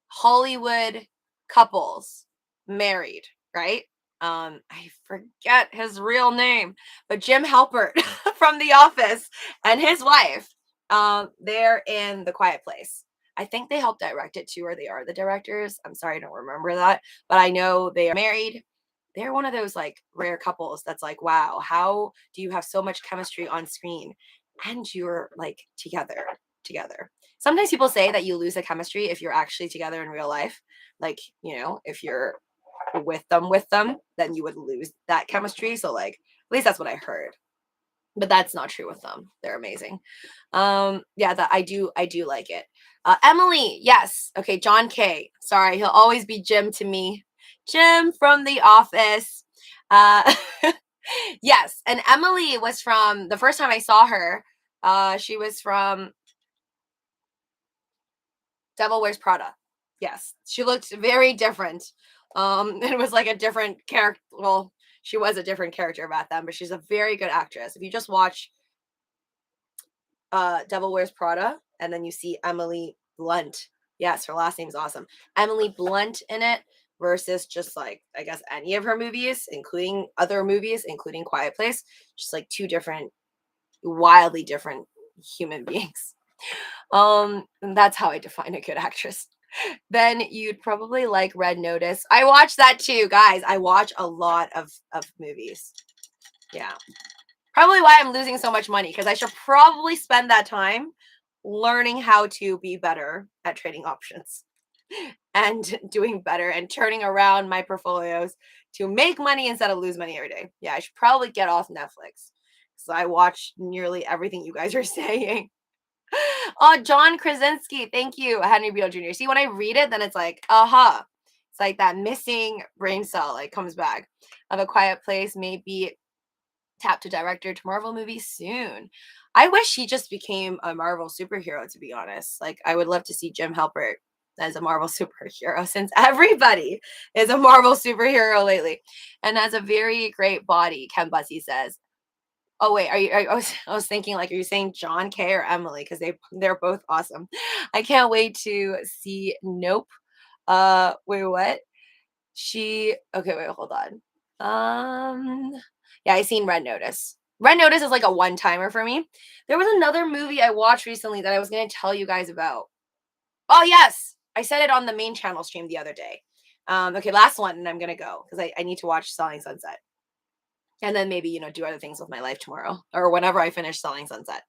Hollywood couples married, right? I forget his real name, but Jim Halpert from The Office and his wife, they're in The Quiet Place. I think they helped direct it too, or they are the directors. I'm sorry, I don't remember that, but I know they are married. They're one of those like rare couples that's like, wow, how do you have so much chemistry on screen and you're like together? Sometimes people say that you lose the chemistry if you're actually together in real life. Like, if you're with them, then you would lose that chemistry. So like, at least that's what I heard. But that's not true with them. They're amazing. Yeah, that I do like it. Emily, yes. Okay, John K. Sorry, he'll always be Jim to me. Jim from The Office. Yes, and Emily was from the first time I saw her. She was from Devil Wears Prada. Yes, she looked very different. It was like a different character. Well, she was a different character back then, but she's a very good actress. If you just watch Devil Wears Prada and then you see Emily Blunt, yes, her last name is awesome. Emily Blunt in it versus just like I guess any of her movies, including other movies, including Quiet Place, just like two different, wildly different human beings. And that's how I define a good actress. Then you'd probably like Red Notice. I watch that too, guys. I watch a lot of movies. Yeah. Probably why I'm losing so much money, because I should probably spend that time learning how to be better at trading options and doing better and turning around my portfolios to make money instead of lose money every day. Yeah, I should probably get off Netflix. So I watch nearly everything you guys are saying. Oh, John Krasinski, thank you, Henry Beale Jr. See, when I read it, then it's like, aha. It's like that missing brain cell like comes back. Of A Quiet Place, maybe tap to director to Marvel movies soon. I wish he just became a Marvel superhero, to be honest. Like, I would love to see Jim Halpert as a Marvel superhero, since everybody is a Marvel superhero lately and has a very great body, Ken Bussy says. Oh wait, I was thinking like, are you saying John K or Emily? Because they're both awesome. I can't wait to see Nope. Wait, what? Okay, wait, hold on. Yeah, I seen Red Notice. Red Notice is like a one-timer for me. There was another movie I watched recently that I was gonna tell you guys about. Oh yes, I said it on the main channel stream the other day. Okay, last one, and I'm gonna go because I need to watch Selling Sunset. And then maybe, do other things with my life tomorrow or whenever I finish Selling Sunset.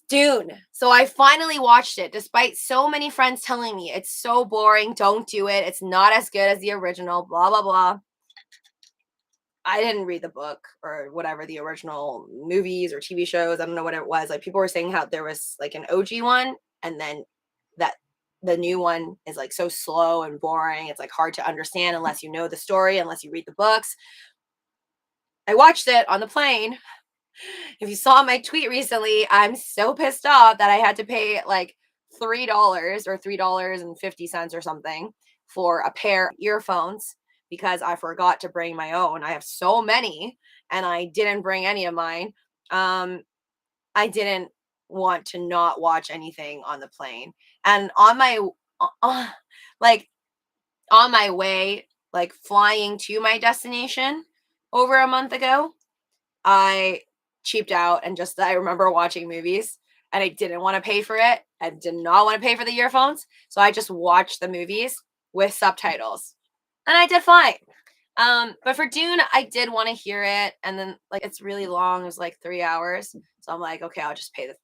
Dune. So I finally watched it despite so many friends telling me it's so boring, don't do it, it's not as good as the original, blah, blah, blah. I didn't read the book or whatever, the original movies or TV shows. I don't know what it was. Like, people were saying how there was like an OG one, and then that the new one is like so slow and boring. It's like hard to understand unless you know the story, unless you read the books. I watched it on the plane. If you saw my tweet recently, I'm so pissed off that I had to pay like $3 or $3.50 or something for a pair of earphones because I forgot to bring my own. I have so many and I didn't bring any of mine. I didn't want to not watch anything on the plane. And on my like on my way, like flying to my destination over a month ago, I cheaped out and I remember watching movies and I didn't want to pay for it. I did not want to pay for the earphones. So I just watched the movies with subtitles and I did fine. But for Dune, I did want to hear it. And then like, it's really long. It was like 3 hours. So I'm like, okay, I'll just pay the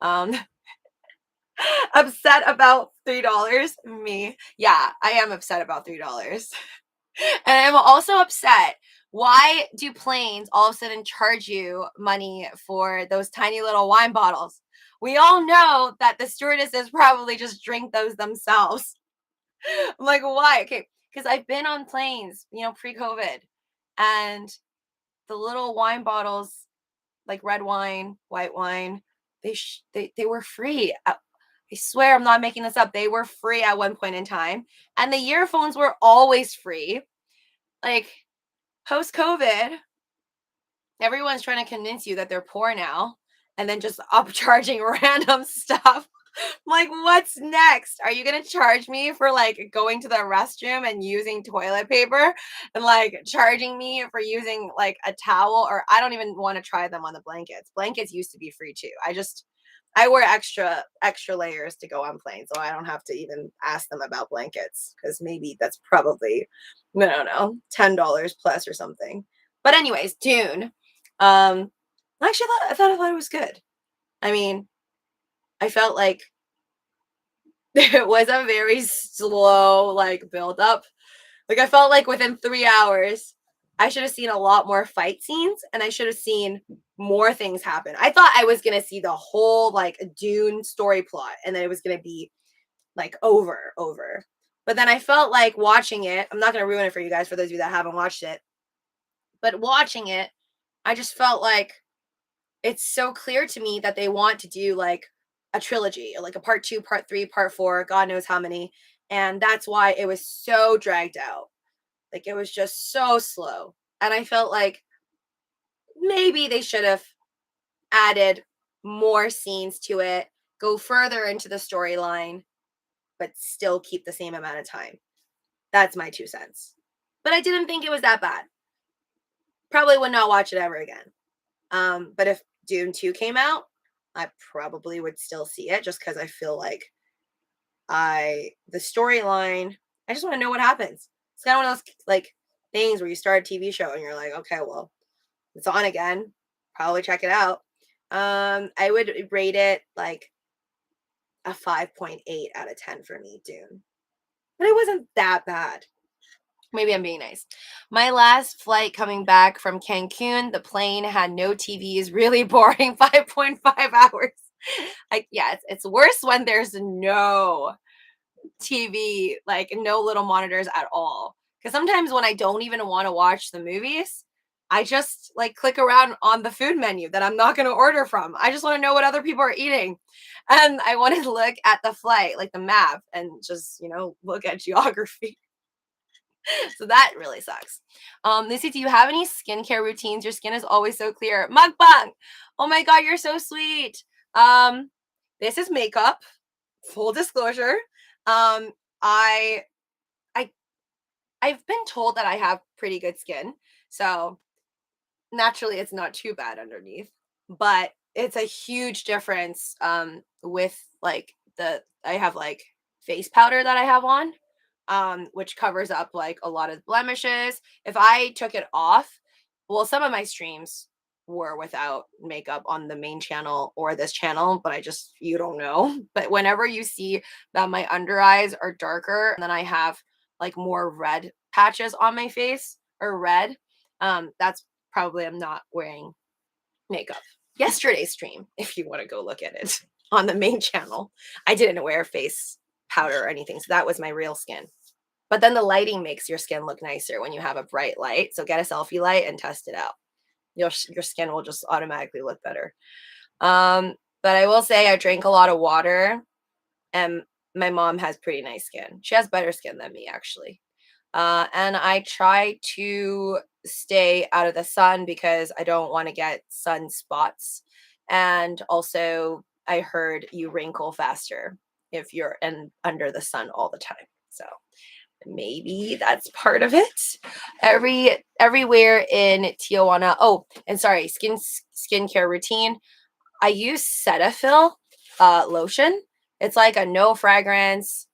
$3.50. Upset about $3. Me. Yeah, I am upset about $3. And I'm also upset. Why do planes all of a sudden charge you money for those tiny little wine bottles? We all know that the stewardesses probably just drink those themselves. I'm like, why? Okay, because I've been on planes, pre-COVID, and the little wine bottles, like red wine, white wine, they were free. I swear I'm not making this up. They were free at one point in time, and the earphones were always free. Like, post COVID, everyone's trying to convince you that they're poor now, and then just upcharging random stuff. Like, what's next? Are you gonna charge me for like going to the restroom and using toilet paper, and like charging me for using like a towel? Or I don't even want to try them on the blankets. Blankets used to be free too. I wear extra layers to go on planes, so I don't have to even ask them about blankets, because maybe that's probably, I don't know, $10 plus or something. But anyways, Dune. Actually, I thought it was good. I mean, I felt like it was a very slow like build up. Like, I felt like within 3 hours, I should have seen a lot more fight scenes, and I should have seen more things happen. I thought I was gonna see the whole like Dune story plot, and then it was gonna be like over. But then I felt like watching it. I'm not gonna ruin it for you guys, for those of you that haven't watched it. But watching it, I just felt like it's so clear to me that they want to do like a trilogy, like a part 2, part 3, part 4, God knows how many. And that's why it was so dragged out. Like, it was just so slow. And I felt like maybe they should have added more scenes to it, go further into the storyline, but still keep the same amount of time. That's my 2 cents. But I didn't think it was that bad. Probably would not watch it ever again. But if Dune 2 came out, I probably would still see it, just because I feel like the storyline, I just want to know what happens. It's kind of one of those like things where you start a TV show and you're like, okay, well, it's on again. Probably check it out. I would rate it like a 5.8 out of 10 for me, Dune. But it wasn't that bad. Maybe I'm being nice. My last flight coming back from Cancun, the plane had no TVs, really boring, 5.5 hours. Yeah, it's worse when there's no TV, like no little monitors at all. Because sometimes when I don't even want to watch the movies, I just like click around on the food menu that I'm not going to order from. I just want to know what other people are eating. And I want to look at the flight, like the map, and just, look at geography. So that really sucks. Lucy, do you have any skincare routines? Your skin is always so clear. Mukbang. Oh my God, you're so sweet. This is makeup. Full disclosure. Um, I, I, I've been told that I have pretty good skin, so naturally it's not too bad underneath. But it's a huge difference. With like I have like face powder that I have on, which covers up like a lot of blemishes. If I took it off, well, some of my streams were without makeup on the main channel or this channel, but you don't know. But whenever you see that my under eyes are darker, and then I have like more red patches on my face, or red, that's probably I'm not wearing makeup. Yesterday's stream, if you want to go look at it on the main channel, I didn't wear face powder or anything, so that was my real skin. But then the lighting makes your skin look nicer when you have a bright light. So get a selfie light and test it out. Your skin will just automatically look better. But I will say I drank a lot of water, and my mom has pretty nice skin. She has better skin than me, actually. And I try to stay out of the sun because I don't want to get sunspots. And also, I heard you wrinkle faster if you're under the sun all the time. So maybe that's part of it. Everywhere in Tijuana. Oh, and sorry, skincare routine. I use Cetaphil lotion. It's like a no fragrance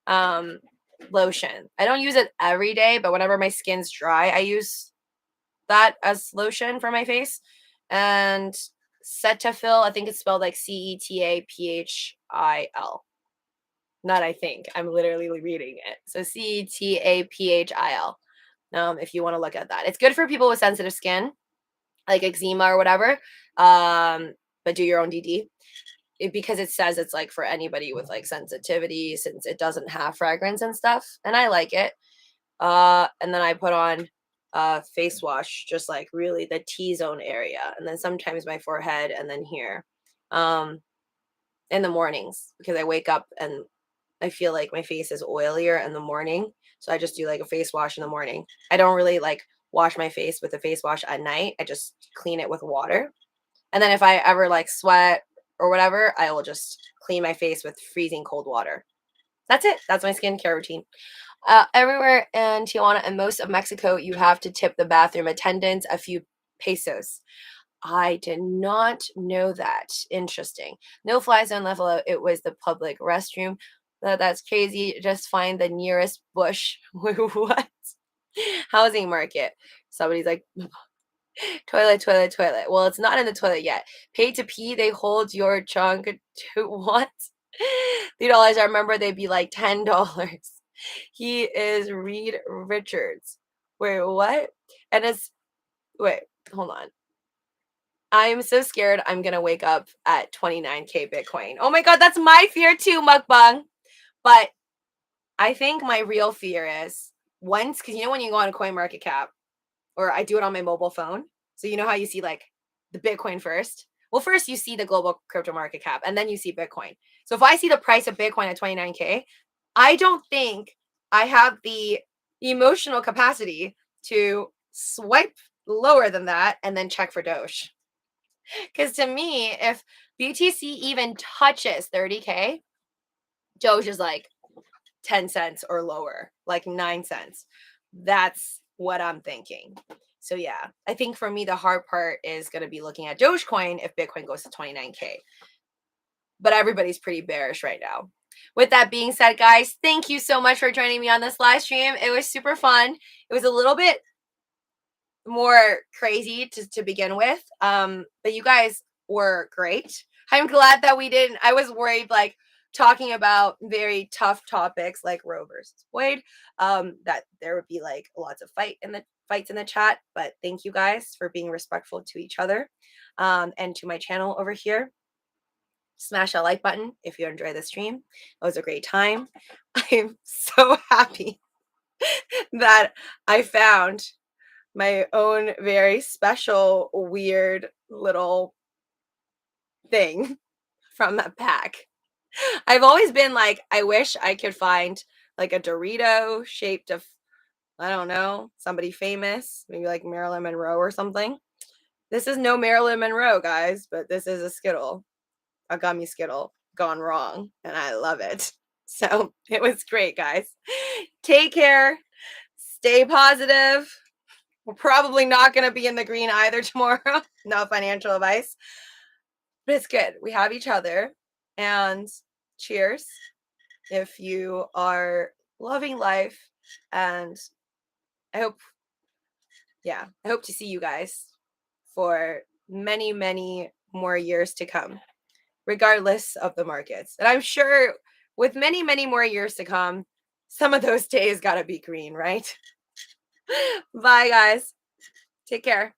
lotion. I don't use it every day, but whenever my skin's dry, I use that as lotion for my face. And Cetaphil, I think it's spelled like Cetaphil. Not I think. I'm literally reading it. So Cetaphil. if you want to look at that. It's good for people with sensitive skin, like eczema or whatever, but do your own DD. Because it says it's like for anybody with like sensitivity, since it doesn't have fragrance and stuff, and I like it. And then I put on face wash, just like really the T-zone area, and then sometimes my forehead, and then here in the mornings, because I wake up and I feel like my face is oilier in the morning, so I just do like a face wash in the morning. I don't really like wash my face with a face wash at night. I just clean it with water, and then if I ever like sweat or whatever, I will just clean my face with freezing cold water. That's it. That's my skincare routine. Everywhere in Tijuana and most of Mexico, you have to tip the bathroom attendants a few pesos. I did not know that. Interesting. No fly zone level. It was the public restroom. That's crazy. Just find the nearest bush. What? Housing market. Somebody's like, toilet, toilet, toilet. Well, it's not in the toilet yet. Pay to pee. They hold your chunk to what? $3. I remember they'd be like $10. He is Reed Richards. Wait, what? And it's, wait, hold on. I'm so scared I'm going to wake up at 29K Bitcoin. Oh my God, that's my fear too, mukbang. But I think my real fear is once, because you know when you go on CoinMarketCap, or I do it on my mobile phone. So you know how you see like the Bitcoin first? Well, first you see the global crypto market cap, and then you see Bitcoin. So if I see the price of Bitcoin at 29K, I don't think I have the emotional capacity to swipe lower than that and then check for Doge. Because to me, if BTC even touches 30K, Doge is like 10 cents or lower, like 9 cents. That's what I'm thinking. So yeah, I think for me, the hard part is going to be looking at Dogecoin if Bitcoin goes to 29K. But everybody's pretty bearish right now. With that being said, guys, thank you so much for joining me on this live stream. It was super fun. It was a little bit more crazy to begin with. But you guys were great. I'm glad that we didn't, I was worried like talking about very tough topics like Roe versus Wade, that there would be like lots of fights in the chat. But thank you guys for being respectful to each other, and to my channel over here. Smash that like button if you enjoyed the stream. It was a great time. I'm so happy that I found my own very special, weird little thing from that pack. I've always been like, I wish I could find like a Dorito shaped of, I don't know, somebody famous, maybe like Marilyn Monroe or something. This is no Marilyn Monroe, guys, but this is a Skittle, a gummy Skittle gone wrong, and I love it. So it was great, guys. Take care. Stay positive. We're probably not going to be in the green either tomorrow. No financial advice. But it's good. We have each other. And cheers if you are loving life. And I hope to see you guys for many, many more years to come, regardless of the markets. And I'm sure with many, many more years to come, some of those days got to be green, right? Bye, guys. Take care.